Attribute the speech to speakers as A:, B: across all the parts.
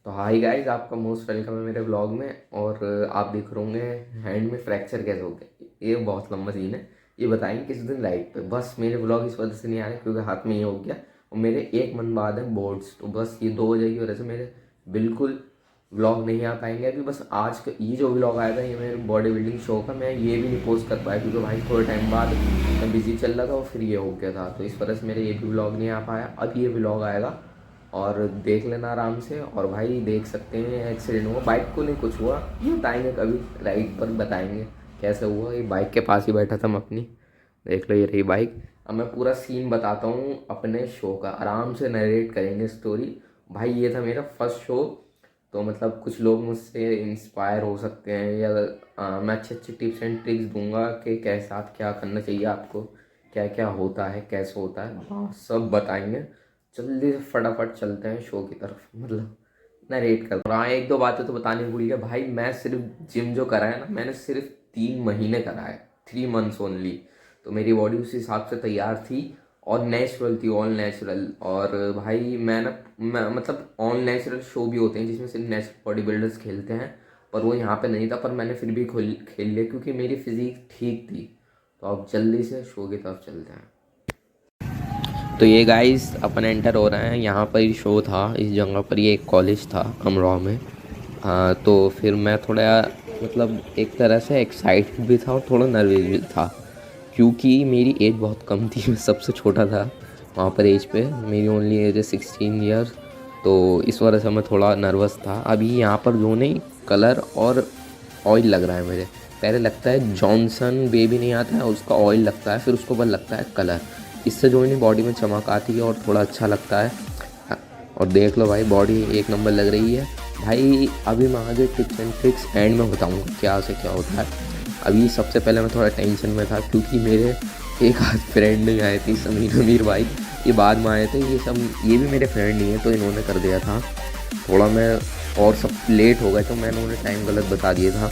A: तो hi guys, आपका most welcome है मेरे ब्लॉग में। और आप देख रहे होंगे हैंड में फ्रैक्चर कैसे हो गया। ये बहुत लंबा सीन है, ये बताएंगे किस दिन लाइव पे। बस मेरे ब्लॉग इस वजह से नहीं आ रहे क्योंकि हाथ में ये हो गया और मेरे 1 मंथ बाद है बोर्ड्स। तो बस ये 2 वजह की वजह से मेरे बिल्कुल व्लॉग नहीं आ पाएंगे अभी। बस आज का ये जो व्लॉग आया था ये मेरे बॉडी बिल्डिंग शो का, मैं ये भी नहीं पोस्ट कर पाया क्योंकि भाई थोड़े टाइम बाद मैं बिजी चल रहा था और फिर ये हो गया था। तो इस वजह से मेरे ये भी व्लॉग नहीं आ पाया। अब ये व्लॉग आएगा और देख लेना आराम से। और भाई देख सकते हैं एक्सीडेंट हुआ, बाइक को नहीं कुछ हुआ, ये बताएंगे कभी राइड पर बताएंगे कैसे हुआ। ये बाइक के पास ही बैठा था मैं अपनी, देख लो ये रही बाइक। अब मैं पूरा सीन बताता हूँ अपने शो का, आराम से नरेट करेंगे स्टोरी। भाई ये था मेरा फर्स्ट शो, तो मतलब कुछ लोग मुझसे इंस्पायर हो सकते हैं या मैं अच्छे अच्छे टिप्स एंड ट्रिक्स दूंगा कि कैसे साथ क्या करना चाहिए आपको, क्या क्या होता है, कैसे होता है, हाँ सब बताएंगे। जल्दी से फटाफट चलते हैं शो की तरफ, मतलब नरेट कर। हाँ, एक दो बातें तो बतानी भूल गया भाई। मैं सिर्फ जिम जो करा है ना, मैंने सिर्फ 3 महीने करा है, 3 मंथ्स ओनली। तो मेरी बॉडी उस हिसाब से तैयार थी और नेचुरल थी, ऑल नेचुरल। और भाई मैं मतलब ऑल नेचुरल शो भी होते हैं जिसमें सिर्फ नेचुरल बॉडी बिल्डर्स खेलते हैं, पर वो यहाँ पे नहीं था। पर मैंने फिर भी खेल लिया क्योंकि मेरी फिजिक ठीक थी। तो अब जल्दी से शो की तरफ चलते हैं। तो ये गाइस अपन एंटर हो रहे हैं, यहाँ पर ही शो था इस जगह पर। ये एक कॉलेज था अमरोहा में। तो फिर मैं थोड़ा मतलब एक तरह से एक्साइटेड भी था और थोड़ा नर्वस भी था क्योंकि मेरी एज बहुत कम थी, मैं सबसे छोटा था वहाँ पर एज पे। मेरी ओनली एज है 16 ईयर्स। तो इस वजह से मैं थोड़ा नर्वस था। अभी यहाँ पर जो नहीं कलर और ऑयल लग रहा है मेरे। पहले लगता है जॉनसन बेबी नहीं आता है, उसका ऑयल लगता है, फिर उसके बाद लगता है कलर। इससे जो नहीं बॉडी में चमक आती है और थोड़ा अच्छा लगता है। और देख लो भाई बॉडी एक नंबर लग रही है भाई। अभी मैं आगे टिप्स एंड ट्रिक्स एंड में बताऊँगा क्या से क्या होता है। अभी सबसे पहले मैं थोड़ा टेंशन में था क्योंकि मेरे एक आध फ्रेंड नहीं आए थे, समीर अमीर भाई ये बाद में आए थे। ये भी मेरे फ्रेंड नहीं है, तो इन्होंने कर दिया था थोड़ा। मैं और सब लेट हो गए तो मैंने उन्हें टाइम गलत बता दिया था।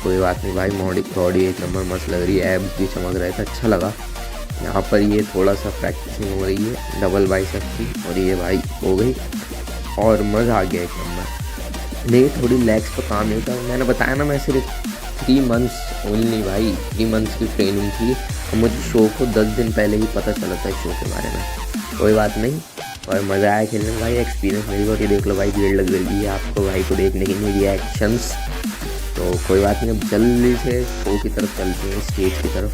A: कोई बात नहीं भाई, बॉडी एक नंबर मस्त लग रही है, एब्स भी चमक रहे थे, अच्छा लगा। यहाँ पर ये थोड़ा सा प्रैक्टिसिंग हो रही है डबल बाइसेप की, और ये भाई हो गई और मज़ा आ गया एक नंबर। नहीं थोड़ी लेग्स पर काम नहीं था, मैंने बताया ना मैं सिर्फ 3 मंथ्स ओनली भाई, 3 मंथ्स की ट्रेनिंग थी और मुझे शो को 10 दिन पहले ही पता चला था शो के बारे में। कोई बात नहीं, और मज़ा आया खेलने में भाई, एक्सपीरियंस मेरी। और ये देख लो भाई भीड़ लग रही है आपको भाई को देखने की, मेरी एक्शंस। तो कोई बात नहीं, अब जल्दी से शो की तरफ चलते हैं, स्टेज की तरफ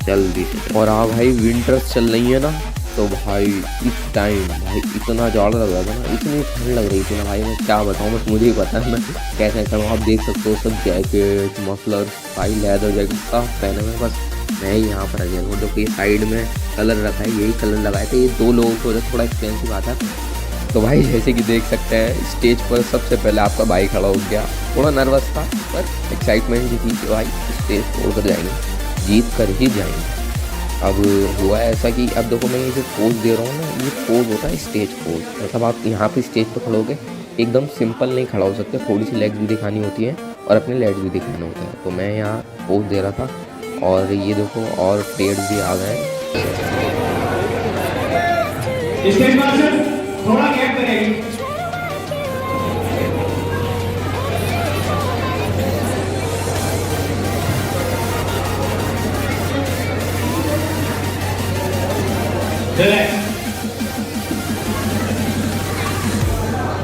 A: जल्दी से। और हाँ भाई विंटर्स चल रही है ना, तो भाई इस टाइम भाई इतना जाड़ लग रहा था ना, इतनी ठंड लग रही थी ना भाई, मैं क्या बताऊँ, बस मुझे ही पता है मैं कैसे करूँ। आप देख सकते हो सब जैकेट मफलर भाई लेदर जैकेट सब पहने हुए। बस मैं ही यहाँ पर आ गया हूँ। जो कि साइड में कलर रखा है, यही कलर लगाए थे। ये 2 लोगों को थोड़ा एक्सपेंसिव आता। तो भाई जैसे कि देख सकते हैं स्टेज पर सबसे पहले आपका भाई खड़ा हो गया। थोड़ा नर्वस था पर एक्साइटमेंट भी थी कि भाई स्टेज छोड़ कर जाएंगे, जीत कर ही जाएंगे। अब हुआ ऐसा कि अब देखो मैं ये जो पोज दे रहा हूँ ना, ये पोज होता है स्टेज पोज। मतलब आप यहाँ पे स्टेज पर खड़ोगे एकदम सिंपल नहीं खड़ा हो सकते, थोड़ी सी लेग्स भी दिखानी होती है और अपने लेग्स भी दिखाना होता है। तो मैं यहाँ पोज दे रहा था और ये देखो और पेड़ भी आ गए। थोड़ा गैप करेगी।
B: Relax.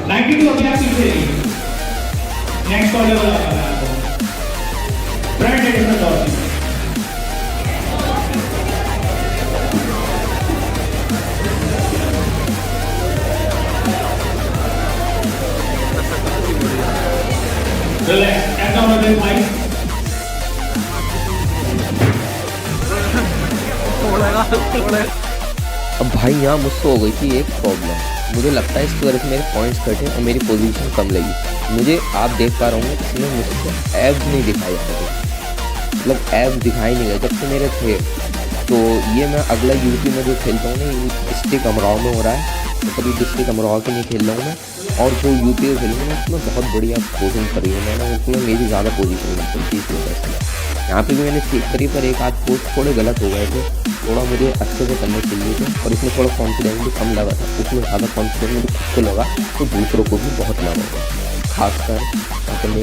B: 92 अभी आप पीछे रहिए। नेक्स्ट कॉल लेवल आता है आपको। Front additional dot. Relax. Step down a bit, Mike.
A: अब भाई यहाँ मुझसे हो गई थी एक प्रॉब्लम। मुझे लगता है इसकी वजह से मेरे पॉइंट्स घटे और मेरी पोजीशन कम लगी मुझे। आप देख पा रहे होंगे इसमें मुझसे एब्स नहीं दिखाई जा रहे, मतलब एब्स दिखाई नहीं गए जब से मेरे थे। तो ये मैं अगला यूपी में जो खेलता हूँ ना, डिस्ट्रिक्ट अमरोहा में हो रहा है, तो कभी डिस्ट्रिक्ट अमरोहा के नहीं खेल रहा हूँ मैं। और जो यूपी में खेलूँगा मैं उसमें बहुत बढ़िया पोजिंग करी है मैंने, उसमें मेरी ज़्यादा पोजीशन नहीं चलती इस वजह से। यहाँ पे भी मैंने ठीक करी पर एक आध पोस्ट थोड़े गलत हो गए थे, थोड़ा मुझे अच्छे से करने चाहिए थे, और इसमें थोड़ा कॉन्फिडेंस भी कम लगा था, उसमें ज़्यादा कॉन्फिडेंस मुझे खुद को लगा तो दूसरों को भी बहुत लगा होगा, खासकर अपने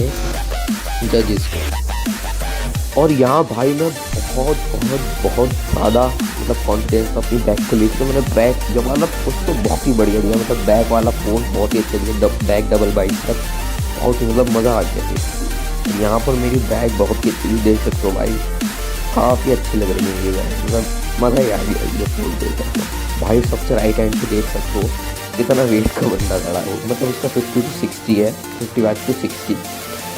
A: जजेस को। और यहाँ भाई मैं बहुत बहुत बहुत ज़्यादा मतलब कॉन्फिडेंस अपनी बैग को लेकर, तो मैंने बैग जो मतलब कुछ तो बहुत ही बढ़िया दिया, मतलब बैग वाला फ़ोन बहुत ही अच्छा दिया, बैग डबल बाइक तक बहुत ही मतलब मज़ा आ गया थी। यहाँ पर मेरी बैग बहुत ही अच्छी, देख सकते हो भाई, काफ़ी अच्छी लग रही है मेरी बैग, मतलब मज़ा ही आ गया ये फ़ोन देख सकते हो भाई। सबसे राइट हैंड पे देख सकते हो कितना वेट का बंदा खड़ा है, मतलब उसका 50 to 60 है, 55 to 60।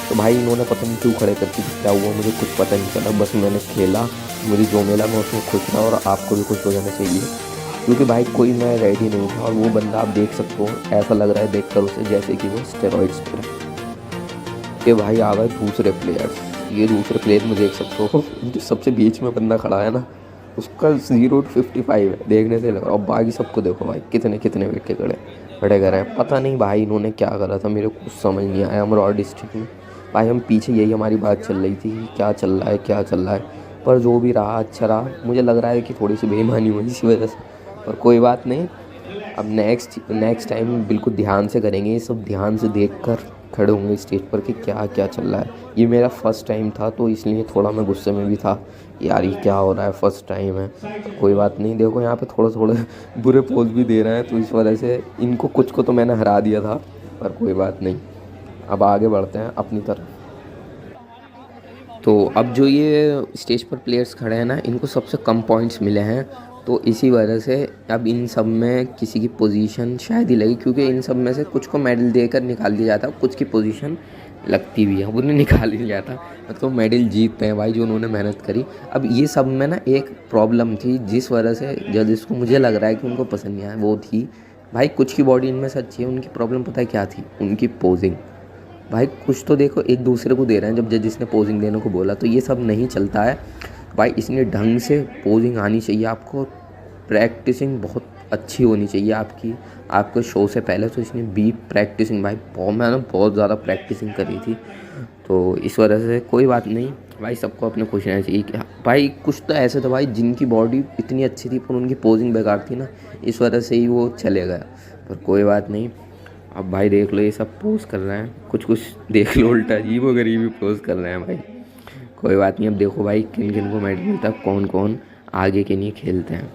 A: तो भाई इन्होंने पता नहीं क्यों खड़े करके क्या हुआ, मुझे कुछ पता नहीं चला, बस मैंने खेला, मुझे जो मिला मैं उसमें खुश था, और आपको भी खुश हो जाना चाहिए, क्योंकि भाई कोई मैं रेडी नहीं था। और वो बंदा आप देख सकते हो, ऐसा लग रहा है देखकर उसे जैसे कि वो स्टेरॉइड्स पे। ये भाई आ गए दूसरे प्लेयर्स, ये दूसरे प्लेयर में देख सकते हो जो सबसे बीच में बंदा खड़ा है ना, उसका 0 to 55 है, देखने से लग रहा है। और बाकी सबको देखो भाई कितने कितने वेट के खड़े कर रहे हैं, पता नहीं भाई इन्होंने क्या करा था, मेरे को कुछ समझ नहीं आया। अमरौर डिस्ट्रिक्ट में भाई हम पीछे यही हमारी बात चल रही थी, क्या चल रहा है क्या चल रहा है, पर जो भी रहा अच्छा रहा। मुझे लग रहा है कि थोड़ी सी बेईमानी हुई इसी वजह से, पर कोई बात नहीं, अब नेक्स्ट टाइम बिल्कुल ध्यान से करेंगे, ये सब ध्यान से देख कर खड़े होंगे स्टेज पर कि क्या क्या चल रहा है। ये मेरा फर्स्ट टाइम था तो इसलिए थोड़ा मैं गुस्से में भी था, यार ये क्या हो रहा है, फर्स्ट टाइम है। कोई बात नहीं, देखो यहाँ पे थोड़े थोड़े बुरे पोज भी दे रहे हैं, तो इस वजह से इनको कुछ को तो मैंने हरा दिया था, पर कोई बात नहीं, अब आगे बढ़ते हैं अपनी तरफ। तो अब जो ये स्टेज पर प्लेयर्स खड़े हैं ना, इनको सबसे कम पॉइंट्स मिले हैं, तो इसी वजह से अब इन सब में किसी की पोजीशन शायद ही लगी, क्योंकि इन सब में से कुछ को मेडल देकर निकाल दिया जाता है, कुछ की पोजीशन लगती भी है, उन्हें निकाल ही दिया था, मतलब मेडल जीतते हैं भाई जो उन्होंने मेहनत करी। अब ये सब में ना एक प्रॉब्लम थी जिस वजह से जजेस को मुझे लग रहा है कि उनको पसंद नहीं आया, वो थी भाई कुछ की बॉडी इनमें से अच्छी है, उनकी प्रॉब्लम पता है क्या थी, उनकी पोजिंग। भाई कुछ तो देखो एक दूसरे को दे रहे हैं, जब जजिस ने पोजिंग देने को बोला तो ये सब नहीं चलता है भाई, इसने ढंग से पोजिंग आनी चाहिए आपको, प्रैक्टिसिंग बहुत अच्छी होनी चाहिए आपके शो से पहले, तो इसने भी प्रैक्टिसिंग भाई मैंने बहुत ज़्यादा प्रैक्टिसिंग करी थी, तो इस वजह से कोई बात नहीं भाई, सबको अपने खुश रहना चाहिए कि भाई कुछ तो ऐसे थे भाई जिनकी बॉडी इतनी अच्छी थी पर उनकी पोजिंग बेकार थी ना, इस वजह से ही वो चले गया, पर कोई बात नहीं। अब भाई देख लो ये सब पोज कर रहे हैं, कुछ देख लो उल्टा अजीब गरीब भी पोज कर रहे हैं भाई, कोई बात नहीं। अब देखो भाई किन किन को मेडल मिलता है, कौन कौन आगे के लिए खेलते हैं।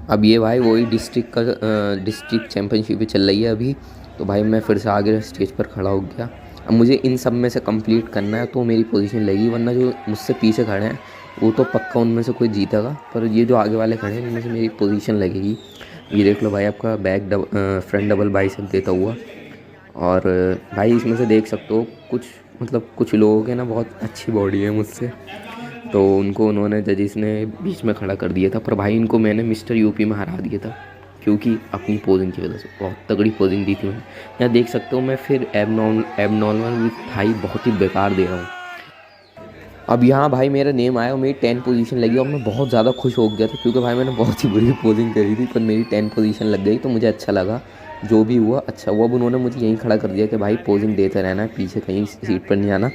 A: अब ये भाई वही डिस्ट्रिक्ट चैम्पियनशिप चल रही है अभी, तो भाई मैं फिर से आगे स्टेज पर खड़ा हो गया। अब मुझे इन सब में से कंप्लीट करना है तो मेरी पोजीशन लगेगी, वरना जो मुझसे पीछे खड़े हैं वो तो पक्का उनमें से कोई जीतेगा, पर ये जो आगे वाले खड़े हैं इनमें से मेरी पोजीशन लगेगी। ये देख लो भाई आपका बैक फ्रंट डबल बाइसेप देता हुआ, और भाई इसमें से देख सकते हो कुछ लोगों के ना बहुत अच्छी बॉडी है मुझसे, तो उनको उन्होंने जजिस ने बीच में खड़ा कर दिया था, पर भाई इनको मैंने मिस्टर यूपी में हरा दिया था, क्योंकि अपनी पोजिंग की वजह से बहुत तगड़ी पोजिंग दी थी मैंने। यहाँ देख सकते हो मैं फिर एबनॉर्मल विथ थाई बहुत ही बेकार दे रहा हूँ। अब यहाँ भाई मेरा नेम आया और मेरी 10 पोजीशन लगी, और मैं बहुत ज़्यादा खुश हो गया था, क्योंकि भाई मैंने बहुत ही बुरी पोजिंग करी थी, पर मेरी 10 पोजीशन लग गई, तो मुझे अच्छा लगा, जो भी हुआ अच्छा हुआ। अब उन्होंने मुझे यहीं खड़ा कर दिया कि भाई पोजिंग देते रहना है, पीछे कहीं सीट पर नहीं आना,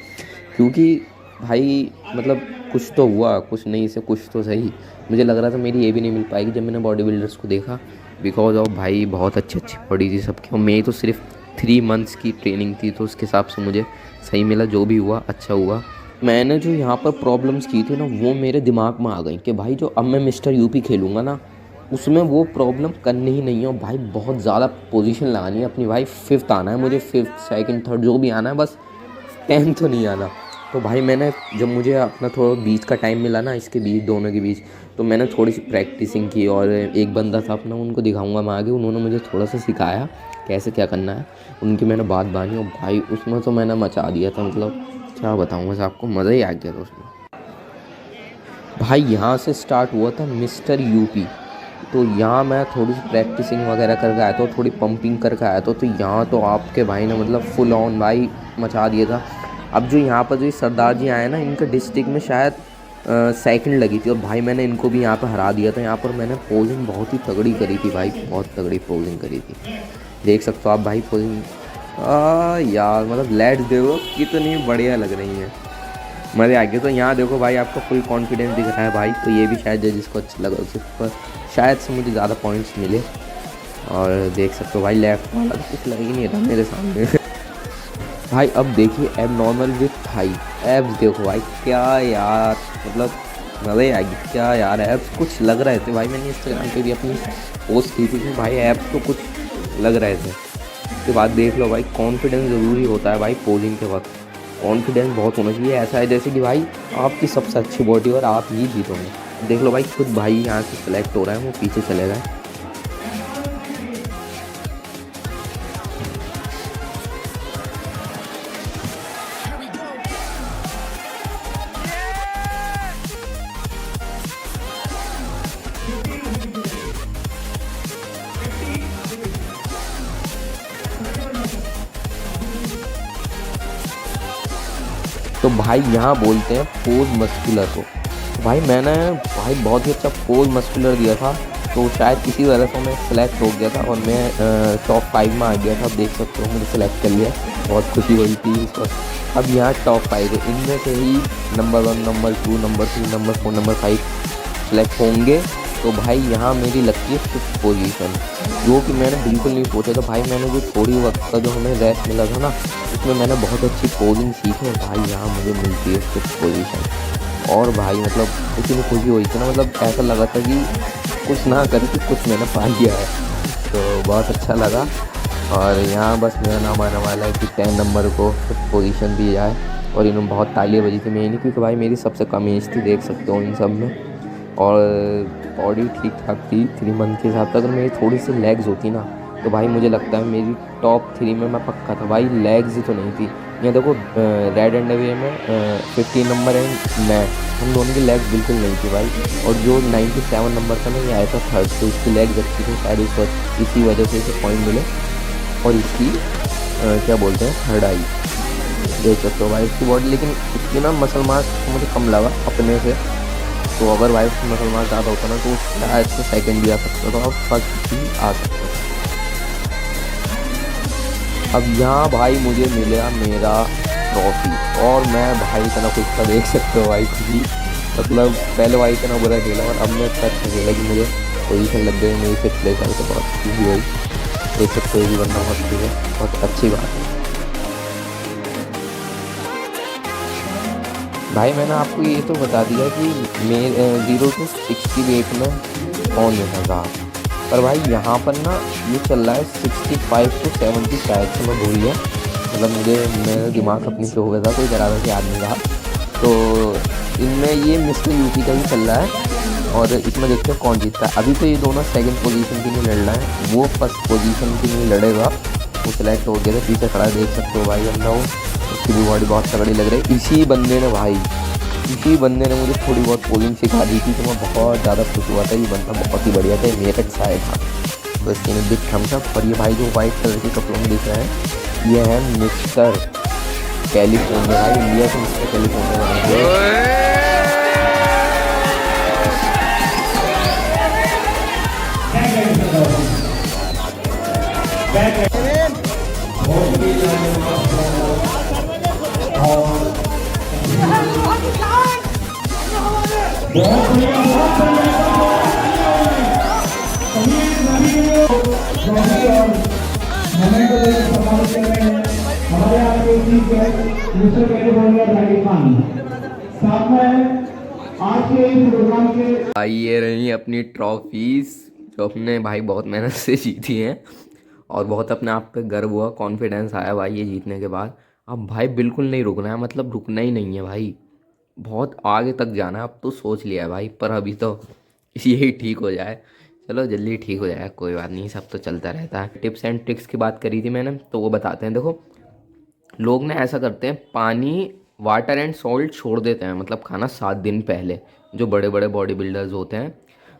A: क्योंकि भाई मतलब कुछ तो हुआ, कुछ नहीं से कुछ तो सही। मुझे लग रहा था मेरी ये भी नहीं मिल पाएगी जब मैंने बॉडी बिल्डर्स को देखा, बिकॉज ऑफ भाई बहुत अच्छी बॉडी थी सबकी, और मेरी तो सिर्फ 3 मंथ्स की ट्रेनिंग थी, तो उसके हिसाब से मुझे सही मिला, जो भी हुआ अच्छा हुआ। मैंने जो यहाँ पर प्रॉब्लम्स की थी ना, वो मेरे दिमाग में आ गई कि भाई जो अब मैं मिस्टर यूपी खेलूँगा ना, उसमें वो प्रॉब्लम करनी ही नहीं है, और भाई बहुत ज़्यादा पोजीशन लगानी है अपनी, भाई 5th आना है मुझे, 5th 2nd 3rd जो भी आना है, बस 10th तो नहीं आना। तो भाई मैंने जब मुझे अपना थोड़ा बीच का टाइम मिला ना, इसके बीच दोनों के बीच, तो मैंने थोड़ी सी प्रैक्टिसिंग की, और एक बंदा था अपना, उनको दिखाऊंगा मैं आगे, उन्होंने मुझे थोड़ा सा सिखाया कैसे क्या करना है, उनकी मैंने बात बानी, और भाई उसमें तो मैंने मचा दिया था, मतलब क्या बताऊँ, बस आपको मज़ा ही आ गया था उसमें। भाई यहाँ से स्टार्ट हुआ था मिस्टर यूपी, तो यहाँ मैं थोड़ी सी प्रैक्टिसिंग वगैरह करके आया था, थोड़ी पंपिंग करके आया था, तो यहाँ तो आपके भाई ने मतलब फुल ऑन भाई मचा दिया था। अब जो यहाँ पर जो सरदार जी आए ना, इनका डिस्ट्रिक्ट में शायद 2nd लगी थी, और भाई मैंने इनको भी यहाँ पर हरा दिया था। यहाँ पर मैंने पोजिंग बहुत ही तगड़ी करी थी भाई, बहुत तगड़ी पोजिंग करी थी, देख सकते हो आप भाई पोजिंग यार मतलब लेट्स देखो कितनी बढ़िया लग रही हैं, मज़े आ गए। तो यहाँ देखो भाई आपको फुल कॉन्फिडेंस दिख रहा है भाई, तो ये भी शायद जिसको अच्छा लगा उस पर शायद से मुझे ज़्यादा पॉइंट्स मिले। और देख सकते हो भाई लेफ्ट वाला तो कुछ लग ही नहीं रहा मेरे सामने। भाई अब देखिए एब नॉर्मल विथ हाई एब्स देखो भाई, क्या यार मतलब मज़े आएगी क्या यार। एब्स कुछ लग रहे थे भाई, मैंने इंस्टाग्राम पे भी अपनी पोस्ट की थी कि भाई एब्स तो कुछ लग रहे थे। उसके बाद देख लो भाई कॉन्फिडेंस ज़रूरी होता है भाई पोजिंग के वक्त, कॉन्फिडेंस बहुत होना चाहिए। ऐसा है जैसे कि भाई आपकी सबसे अच्छी बॉडी और आप ही जीतोगे। देख लो भाई खुद भाई यहाँ से सिलेक्ट हो रहा है, वो पीछे चले गए। तो भाई यहाँ बोलते हैं पोज मस्कुलर को। तो भाई मैंने भाई बहुत ही अच्छा पोज मस्कुलर दिया था, तो शायद इसी वजह से मैं सेलेक्ट हो गया था और मैं टॉप 5 में आ गया था। आप देख सकते हो मुझे सेलेक्ट कर लिया, बहुत खुशी हुई थी इस पर। अब यहाँ टॉप 5 है, इनमें से ही number 1, number 2, number 3, number 4, number 5 select होंगे। तो भाई यहाँ मेरी लगती है 5th पोजीशन, जो कि मैंने बिल्कुल नहीं सोचा था भाई। मैंने जो थोड़ी वक्त का जो हमें रेस्ट मिला था ना, उसमें मैंने बहुत अच्छी पोजिंग सीखी और भाई यहाँ मुझे मिलती है 5th पोजीशन। और भाई मतलब इतनी खुशी हुई थी ना, मतलब ऐसा लगा था कि कुछ ना करके कुछ मैंने पा लिया है, तो बहुत अच्छा लगा। और यहाँ बस मेरा नाम आने वाला है कि 10 नंबर को 5th पोजीशन दी जाए। और इन्होंने बहुत तालियां बजी थी मेरी, क्योंकि भाई मेरी सबसे कम एज थी, देख सकते हो इन सब में। और बॉडी ठीक ठाक थी 3 मंथ के हिसाब से। अगर मेरी थोड़ी सी लेग्स होती ना, तो भाई मुझे लगता है मेरी टॉप 3 में मैं पक्का था। भाई लेग्स ही तो नहीं थी। यहाँ देखो रेड एंड अवे में 15 नंबर है मैं, हम दोनों की लेग्स बिल्कुल नहीं थी भाई। और जो 97 नंबर था ना, ये आया था 3rd, तो इसकी लेग्स अच्छी थी शायद, इसी वजह से इसे पॉइंट मिले। और इसकी क्या बोलते हैं 3rd आई, देख सकते हो भाई इसकी बॉडी। लेकिन इसकी ना मसल मास मुझे कम लगा अपने से, तो अगर भाई उसकी मसल मास ज़्यादा होता ना तो शायद से 2nd भी आ सकता था और 1st भी आ सकता था। अब यहाँ भाई मुझे मिला मेरा ट्रॉफी, और मैं भाई इतना खुश था, देख सकते हो भाई खुशी। मतलब पहले भाई इतना बुरा खेला और अब मैं इतना अच्छा खेला कि मुझे पोजीशन लग गई मेरी 5th प्लेस आई, तो बहुत खुशी हुई। देख सकते हो भी बनना बहुत ठीक है, बहुत अच्छी बात है। भाई मैंने आपको ये तो बता दिया कि मेरे 0 to 60 वेट में कौन लेता था, पर भाई यहाँ पर ना ये चल रहा है 65 to 70 शायद से, मैं भूल गया। मतलब मुझे मेरा दिमाग अपनी से हो गया था, कोई बराबर से याद नहीं रहा। तो इनमें ये मिस्टर यूपी का ही चल रहा है, और इसमें देखते हैं कौन जीतता है। अभी तो ये दोनों 2nd पोजीशन के लिए लड़ रहा है, वो 1st पोजीशन के लिए लड़ेगा। वो सेलेक्ट हो गया था, पीछे खड़ा देख सकते हो भाई बंदा, वो उसकी भी बॉडी बहुत तगड़ी लग रही है। इसी बंदे ने मुझे थोड़ी बहुत पोलिंग सिखा दी थी, तो मैं बहुत ज़्यादा खुश हुआ था। ये बंदा बहुत ही बढ़िया था, मेरठ से आया था। तो इसके लिए बिग थम्स अप। और ये भाई जो वाइट कलर के कपड़ों में दिख रहे हैं, ये है मिस्टर कैलिफोर्निया। भाई इंडिया से मिस्टर कैलिफोर्निया बने
B: हमारे यहाँ पे chief guest mister California Rajasthan साथ में आज के इस प्रोग्राम के
A: भाई। ये रही अपनी ट्रॉफीज़ जो अपने भाई बहुत मेहनत से जीती हैं, और बहुत अपने आप पे गर्व हुआ, कॉन्फिडेंस आया भाई ये जीतने के बाद। अब भाई बिल्कुल नहीं रुकना है, मतलब रुकना ही नहीं है भाई, बहुत आगे तक जाना है। अब तो सोच लिया है भाई, पर अभी तो यही ठीक हो जाए। चलो जल्दी ठीक हो जाएगा, कोई बात नहीं, सब तो चलता रहता है। टिप्स एंड ट्रिक्स की बात करी थी मैंने, तो वो बताते हैं। देखो लोग ना ऐसा करते हैं, पानी वाटर एंड सॉल्ट छोड़ देते हैं, मतलब खाना 7 दिन पहले, जो बड़े बड़े बॉडी बिल्डर्स होते हैं।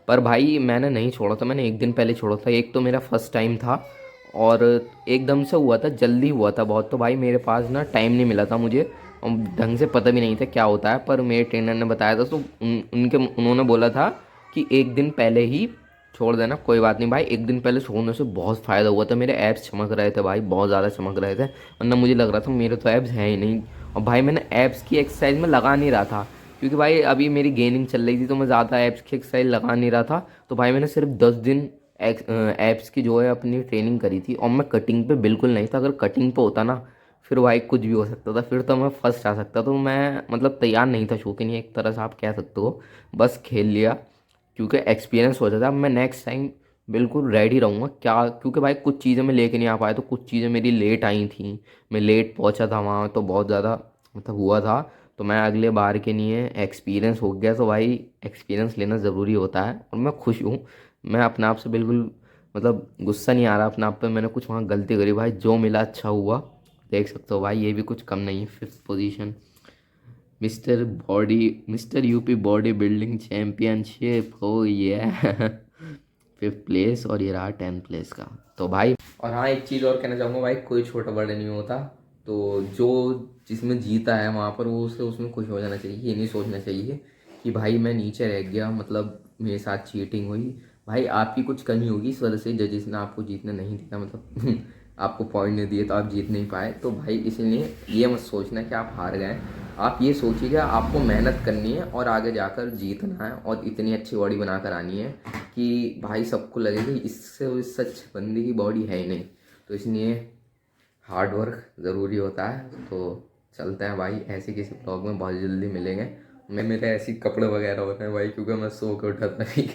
A: पर भाई मैंने नहीं छोड़ा था, मैंने 1 दिन पहले छोड़ा था। एक तो मेरा फर्स्ट टाइम था और एकदम से हुआ था, जल्दी हुआ था बहुत। तो भाई मेरे पास ना टाइम नहीं मिला था मुझे, और ढंग से पता भी नहीं था क्या होता है। पर मेरे ट्रेनर ने बताया था, तो उन्होंने बोला था कि 1 दिन पहले ही छोड़ देना, कोई बात नहीं भाई। एक दिन पहले सोने से बहुत फ़ायदा हुआ था, मेरे एब्स चमक रहे थे भाई, बहुत ज़्यादा चमक रहे थे, वरना मुझे लग रहा था मेरे तो एब्स हैं ही नहीं। और भाई मैंने एब्स की एक्सरसाइज में लगा नहीं रहा था, क्योंकि भाई अभी मेरी गेनिंग चल रही थी, तो मैं ज़्यादा एब्स की एक्सरसाइज लगा नहीं रहा था। तो भाई मैंने सिर्फ 10 दिन एब्स की जो है अपनी ट्रेनिंग करी थी, और मैं कटिंग पे बिल्कुल नहीं था। अगर कटिंग पे होता ना, फिर भाई कुछ भी हो सकता था, फिर तो मैं फर्स्ट आ सकता। तो मैं मतलब तैयार नहीं था, शौकीन ही एक तरह से आप कह सकते हो, बस खेल लिया क्योंकि एक्सपीरियंस हो जाता है। अब मैं नेक्स्ट टाइम बिल्कुल रेडी रहूँगा क्या, क्योंकि भाई कुछ चीज़ें मैं लेके नहीं आ पाया, तो कुछ चीज़ें मेरी लेट आई थी, मैं लेट पहुँचा था वहाँ, तो बहुत ज़्यादा मतलब हुआ था। तो मैं अगले बार के लिए एक्सपीरियंस हो गया, तो भाई एक्सपीरियंस लेना ज़रूरी होता है, और मैं खुश हूँ। मैं अपने आप से बिल्कुल मतलब गुस्सा नहीं आ रहा अपने आप पे, मैंने कुछ वहाँ गलती करी भाई, जो मिला अच्छा हुआ। देख सकते हो भाई, ये भी कुछ कम नहीं है, 5th position, mister UP body building championship हो ये 5th प्लेस, और ये रहा 10th प्लेस का। तो भाई, और हाँ एक चीज़ और कहना चाहूँगा भाई, कोई छोटा बड़ा नहीं होता। तो जो जिसमें जीता है वहाँ पर, वो उसे उसमें खुश हो जाना चाहिए, ये नहीं सोचना चाहिए कि भाई मैं नीचे रह गया, मतलब मेरे साथ चीटिंग हुई। भाई आपकी कुछ कमी होगी, इस वजह से जजेस ने आपको जीतने नहीं दिया, मतलब आपको पॉइंट नहीं दिए, तो आप जीत नहीं पाए। तो भाई इसलिए ये मत सोचना कि आप हार गए, आप ये सोचिए आपको मेहनत करनी है और आगे जाकर जीतना है, और इतनी अच्छी बॉडी बनाकर आनी है कि भाई सबको लगे कि इससे अच्छी बंदी की बॉडी है ही नहीं। तो इसलिए हार्ड वर्क ज़रूरी होता है। तो चलते हैं भाई, ऐसे किसी ब्लॉग में बहुत जल्दी मिलेंगे। मैं मेरे ऐसे कपड़े वगैरह होते हैं भाई, क्योंकि मैं सो के उठा था ठीक,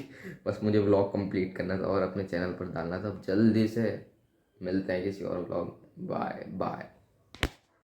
A: बस मुझे ब्लॉग कंप्लीट करना था और अपने चैनल पर डालना था। जल्दी से मिलते हैं किसी और ब्लॉग, बाय बाय।